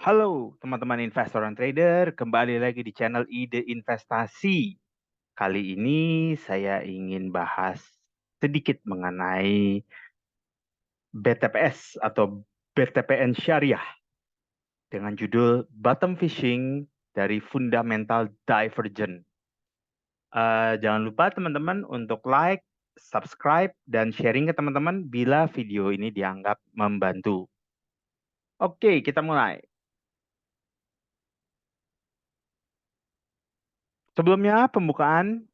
Halo teman-teman investor dan trader, kembali lagi di channel Ide Investasi. Kali ini saya ingin bahas sedikit mengenai BTPS atau BTPN Syariah dengan judul Bottom Fishing dari Fundamental Divergent. Jangan lupa teman-teman untuk like, subscribe, dan sharing ke teman-teman bila video ini dianggap membantu. Oke, kita mulai. Sebelumnya, pembukaan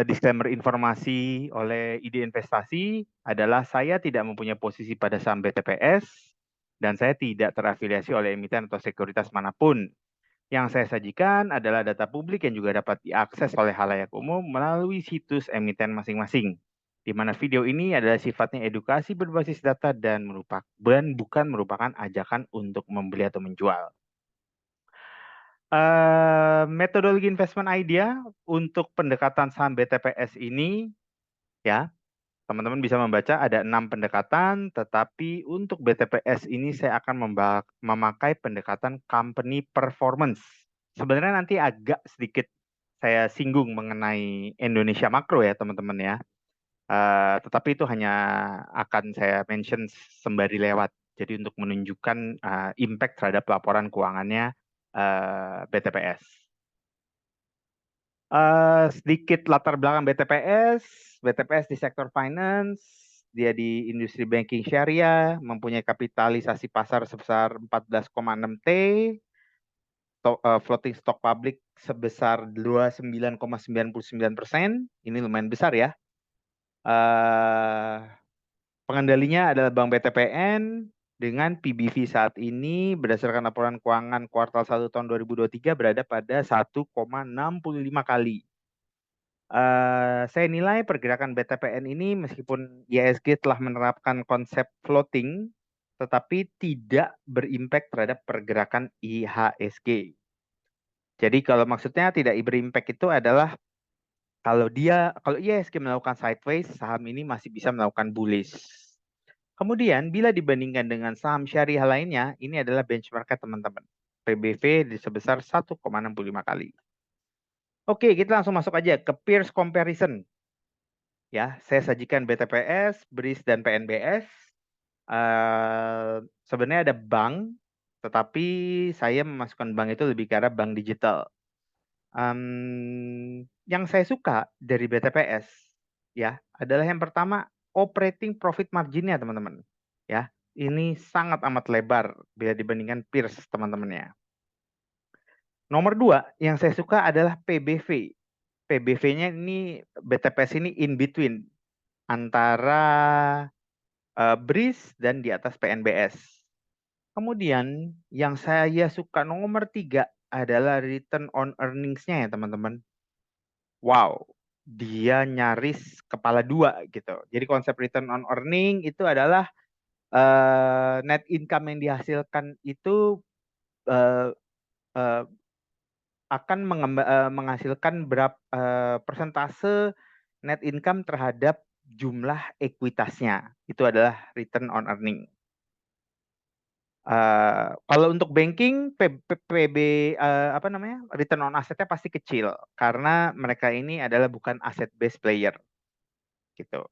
disclaimer informasi oleh Ide Investasi adalah saya tidak mempunyai posisi pada saham BTPS dan saya tidak terafiliasi oleh emiten atau sekuritas manapun. Yang saya sajikan adalah data publik yang juga dapat diakses oleh halayak umum melalui situs emiten masing-masing. Di mana video ini adalah sifatnya edukasi berbasis data dan bukan merupakan ajakan untuk membeli atau menjual. Metodologi investment idea untuk pendekatan saham BTPS ini, ya, teman-teman bisa membaca ada 6 pendekatan, tetapi untuk BTPS ini saya akan memakai pendekatan company performance. Sebenarnya nanti agak sedikit saya singgung mengenai Indonesia makro ya teman-teman ya. Tetapi itu hanya akan saya mention sembari lewat. Jadi untuk menunjukkan impact terhadap laporan keuangannya BTPS. Sedikit latar belakang BTPS. BTPS di sektor finance, dia di industri banking syariah, mempunyai kapitalisasi pasar sebesar 14,6 T, floating stock public sebesar 29,99%. Ini lumayan besar ya. Pengendalinya adalah Bank BTPN dengan PBV saat ini berdasarkan laporan keuangan kuartal 1 tahun 2023 berada pada 1,65 kali. Saya nilai pergerakan BTPN ini meskipun IHSG telah menerapkan konsep floating, tetapi tidak berimpact terhadap pergerakan IHSG. Jadi kalau maksudnya tidak berimpact itu adalah kalau IHSG melakukan sideways, saham ini masih bisa melakukan bullish. Kemudian bila dibandingkan dengan saham syariah lainnya, ini adalah benchmark teman-teman. PBV di sebesar 1,65 kali. Oke, kita langsung masuk aja ke peers comparison. Ya, saya sajikan BTPS, BRIS, dan PNBS. Sebenarnya ada bank, tetapi saya memasukkan bank itu lebih ke arah bank digital. Yang saya suka dari BTPS ya adalah yang pertama operating profit marginnya teman-teman. Ya, ini sangat amat lebar bila dibandingkan peers teman-temannya. Nomor 2 yang saya suka adalah PBV. PBV-nya ini BTPS ini in between antara BRIS dan di atas PNBS. Kemudian yang saya suka nomor 3 adalah return on earnings-nya ya teman-teman. Wow, dia nyaris kepala 2 gitu. Jadi konsep return on earning itu adalah net income yang dihasilkan itu uh, uh, akan menghasilkan berapa persentase net income terhadap jumlah ekuitasnya. Itu adalah return on earning. Kalau untuk banking, PB apa namanya, return on assetnya pasti kecil karena mereka ini adalah bukan asset based player, gitu.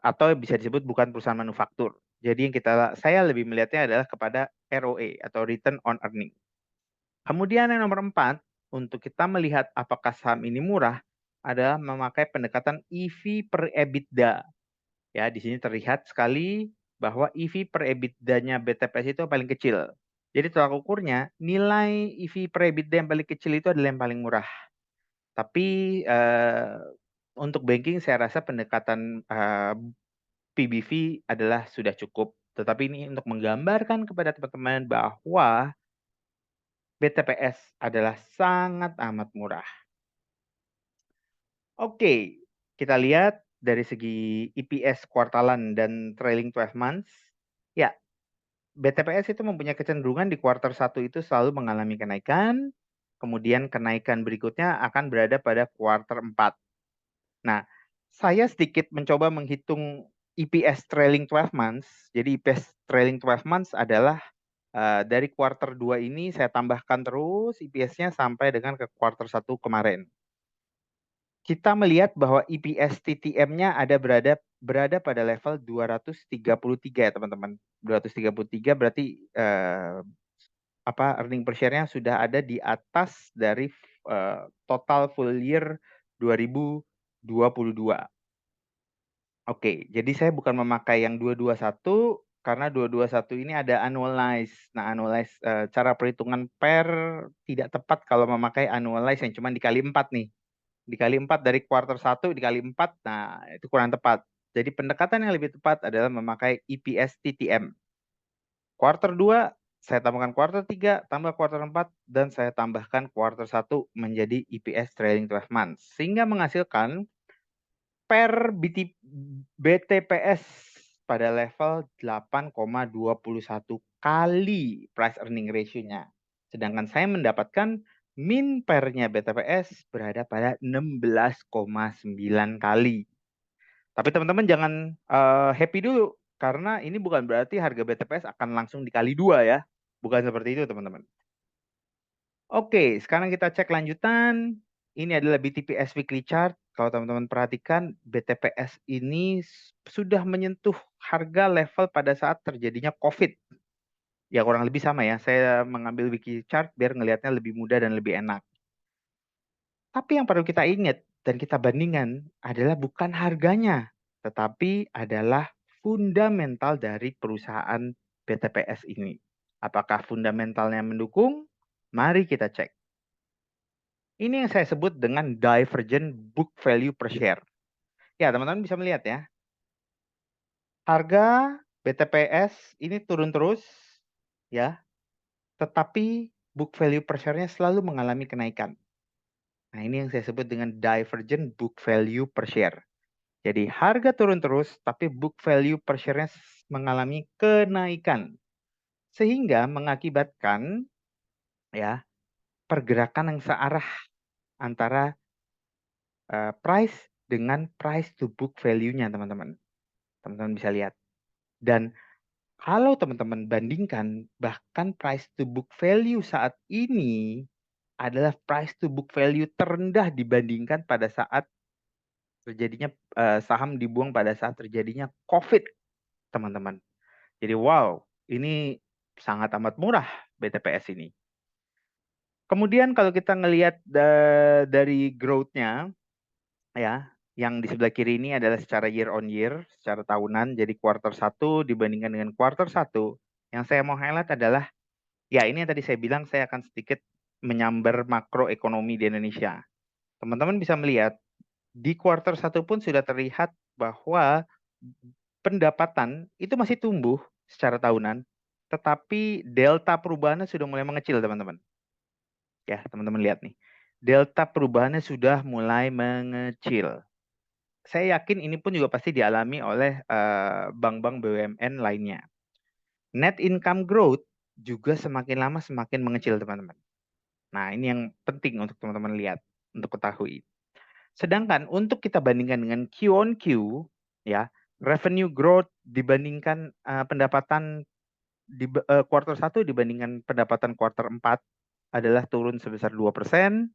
Atau bisa disebut bukan perusahaan manufaktur. Jadi yang saya lebih melihatnya adalah kepada ROE atau return on earning. Kemudian yang nomor 4, untuk kita melihat apakah saham ini murah adalah memakai pendekatan EV per EBITDA. Ya, di sini terlihat sekali bahwa EV per EBITDA-nya BTPS itu paling kecil. Jadi tolak ukurnya nilai EV per EBITDA yang paling kecil itu adalah yang paling murah. Tapi untuk banking saya rasa pendekatan PBV adalah sudah cukup. Tetapi ini untuk menggambarkan kepada teman-teman bahwa BTPS adalah sangat amat murah. Oke, kita lihat dari segi EPS kuartalan dan trailing 12 months. Ya, BTPS itu mempunyai kecenderungan di kuartal 1 itu selalu mengalami kenaikan, kemudian kenaikan berikutnya akan berada pada kuartal 4. Nah, saya sedikit mencoba menghitung EPS trailing 12 months. Jadi EPS trailing 12 months adalah dari kuarter 2 ini saya tambahkan terus EPS-nya sampai dengan ke kuarter 1 kemarin. Kita melihat bahwa EPS TTM-nya berada pada level 233 ya teman-teman. 233 berarti earning per share-nya sudah ada di atas dari total full year 2022. Oke, jadi saya bukan memakai yang 221 karena 221 ini ada annualize. Nah, annualize cara perhitungan PER tidak tepat kalau memakai annualize yang cuma dikali 4 nih. Dikali 4 dari kuarter 1 dikali 4, nah itu kurang tepat. Jadi pendekatan yang lebih tepat adalah memakai EPS TTM. Kuarter 2, saya tambahkan kuarter 3, tambah kuarter 4, dan saya tambahkan kuarter 1 menjadi EPS trailing 12 months. Sehingga menghasilkan per BTPS pada level 8,21 kali price earning ratio-nya. Sedangkan saya mendapatkan min pernya BTPS berada pada 16,9 kali. Tapi teman-teman jangan happy dulu, karena ini bukan berarti harga BTPS akan langsung dikali 2 ya. Bukan seperti itu teman-teman. Oke, sekarang kita cek lanjutan. Ini adalah BTPS weekly chart. Kalau teman-teman perhatikan, BTPS ini sudah menyentuh harga level pada saat terjadinya COVID. Ya kurang lebih sama ya. Saya mengambil weekly chart biar ngelihatnya lebih mudah dan lebih enak. Tapi yang perlu kita ingat dan kita bandingkan adalah bukan harganya, tetapi adalah fundamental dari perusahaan BTPS ini. Apakah fundamentalnya mendukung? Mari kita cek. Ini yang saya sebut dengan divergent book value per share. Ya, teman-teman bisa melihat ya. Harga BTPS ini turun terus, ya. Tetapi book value per share-nya selalu mengalami kenaikan. Nah, ini yang saya sebut dengan divergent book value per share. Jadi harga turun terus, tapi book value per share-nya mengalami kenaikan. Sehingga mengakibatkan ya pergerakan yang searah antara price dengan price to book value-nya, teman-teman. Teman-teman bisa lihat. Dan kalau teman-teman bandingkan, bahkan price to book value saat ini adalah price to book value terendah dibandingkan pada saat terjadinya saham dibuang pada saat terjadinya COVID, teman-teman. Jadi wow, ini sangat amat murah BTPS ini. Kemudian kalau kita ngelihat dari growth-nya, ya, yang di sebelah kiri ini adalah secara year on year, secara tahunan. Jadi kuarter 1 dibandingkan dengan kuarter 1. Yang saya mau highlight adalah, ya ini yang tadi saya bilang saya akan sedikit menyambar makroekonomi di Indonesia. Teman-teman bisa melihat, di kuarter 1 pun sudah terlihat bahwa pendapatan itu masih tumbuh secara tahunan, tetapi delta perubahannya sudah mulai mengecil, teman-teman. Ya, teman-teman lihat nih. Delta perubahannya sudah mulai mengecil. Saya yakin ini pun juga pasti dialami oleh bank-bank BUMN lainnya. Net income growth juga semakin lama semakin mengecil, teman-teman. Nah, ini yang penting untuk teman-teman lihat, untuk ketahui. Sedangkan untuk kita bandingkan dengan Q on Q, ya, revenue growth dibandingkan pendapatan di kuartal 1 dibandingkan pendapatan kuartal 4 adalah turun sebesar 2%.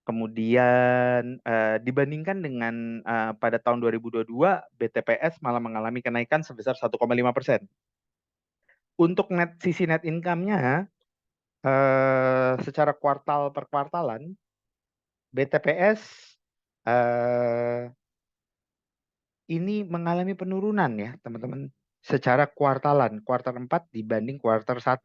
Kemudian dibandingkan dengan pada tahun 2022, BTPS malah mengalami kenaikan sebesar 1,5%. Untuk sisi net income-nya, secara kuartal per kuartalan, BTPS ini mengalami penurunan ya teman-teman. Secara kuartalan, kuartal 4 dibanding kuartal 1.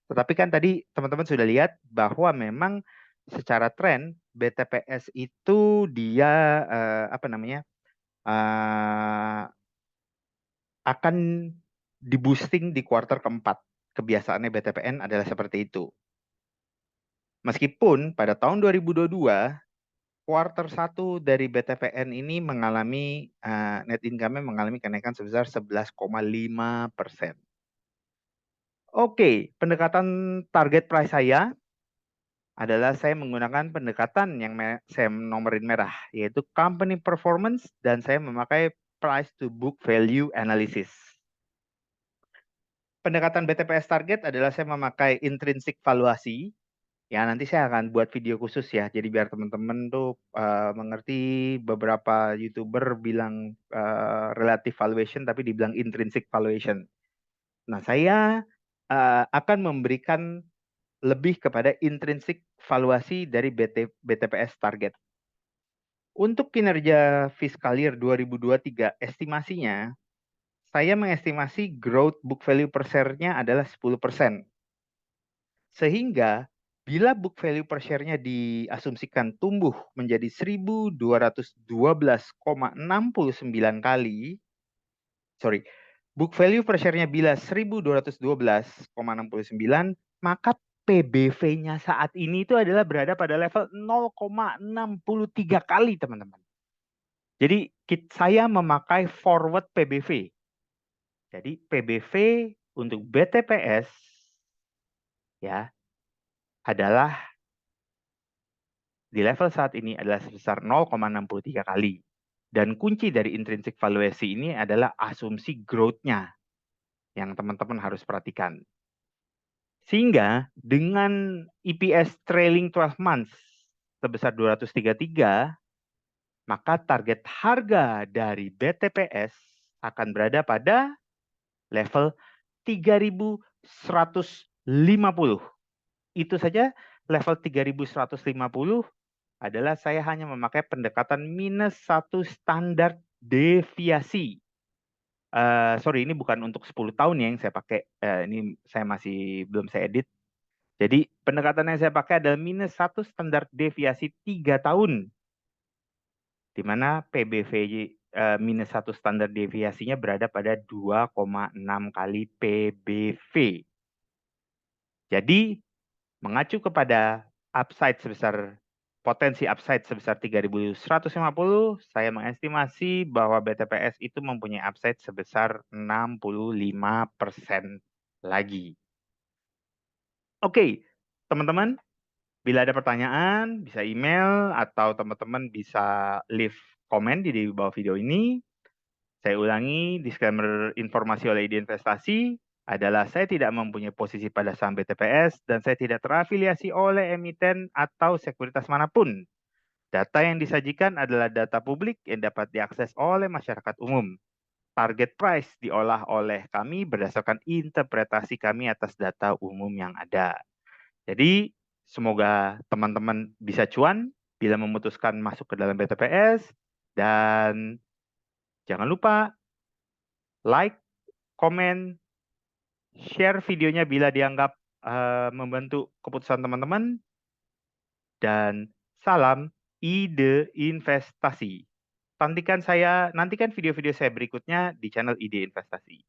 Tetapi kan tadi teman-teman sudah lihat bahwa memang secara tren BTPS itu dia akan di-boosting di kuartal keempat. Kebiasaannya BTPN adalah seperti itu. Meskipun pada tahun 2022 kuartal 1 dari BTPN ini mengalami net income-nya mengalami kenaikan sebesar 11,5%. Oke, pendekatan target price saya adalah saya menggunakan pendekatan yang saya nomorin merah, yaitu company performance, dan saya memakai price to book value analysis. pendekatan BTPS target adalah saya memakai intrinsic valuasi. Ya, nanti saya akan buat video khusus ya. Jadi biar teman-teman tuh mengerti, beberapa YouTuber bilang relative valuation tapi dibilang intrinsic valuation. Nah, saya akan memberikan lebih kepada intrinsic valuasi dari BTPS target. Untuk kinerja fiskal year 2023, estimasinya saya mengestimasi growth book value per share-nya adalah 10%. Sehingga bila book value per share-nya diasumsikan tumbuh menjadi 1.212,69 kali, book value per share-nya bila 1.212,69, maka PBV-nya saat ini itu adalah berada pada level 0,63 kali, teman-teman. Jadi saya memakai forward PBV. Jadi PBV untuk BTPS ya adalah di level saat ini adalah sebesar 0,63 kali. Dan kunci dari intrinsic valuasi ini adalah asumsi growth-nya yang teman-teman harus perhatikan. Sehingga dengan EPS trailing 12 months sebesar 233, maka target harga dari BTPS akan berada pada level 3.150. Itu saja level 3.150 adalah saya hanya memakai pendekatan -1 standar deviasi. Sorry, ini bukan untuk 10 tahun ya yang saya pakai. Ini saya masih belum saya edit. Jadi pendekatan yang saya pakai adalah -1 standar deviasi 3 tahun. Di mana PBV -1 standar deviasinya berada pada 2,6 kali PBV. Jadi mengacu kepada potensi upside sebesar 3.150, saya mengestimasi bahwa BTPS itu mempunyai upside sebesar 65% lagi. Oke, teman-teman, bila ada pertanyaan, bisa email atau teman-teman bisa leave komen di bawah video ini. Saya ulangi, disclaimer informasi oleh ID Investasi adalah saya tidak mempunyai posisi pada saham BTPS dan saya tidak terafiliasi oleh emiten atau sekuritas manapun. Data yang disajikan adalah data publik yang dapat diakses oleh masyarakat umum. Target price diolah oleh kami berdasarkan interpretasi kami atas data umum yang ada. Jadi, semoga teman-teman bisa cuan bila memutuskan masuk ke dalam BTPS dan jangan lupa like, komen, share videonya bila dianggap membantu keputusan teman-teman, dan salam ide investasi. Nantikan video-video saya berikutnya di channel Ide Investasi.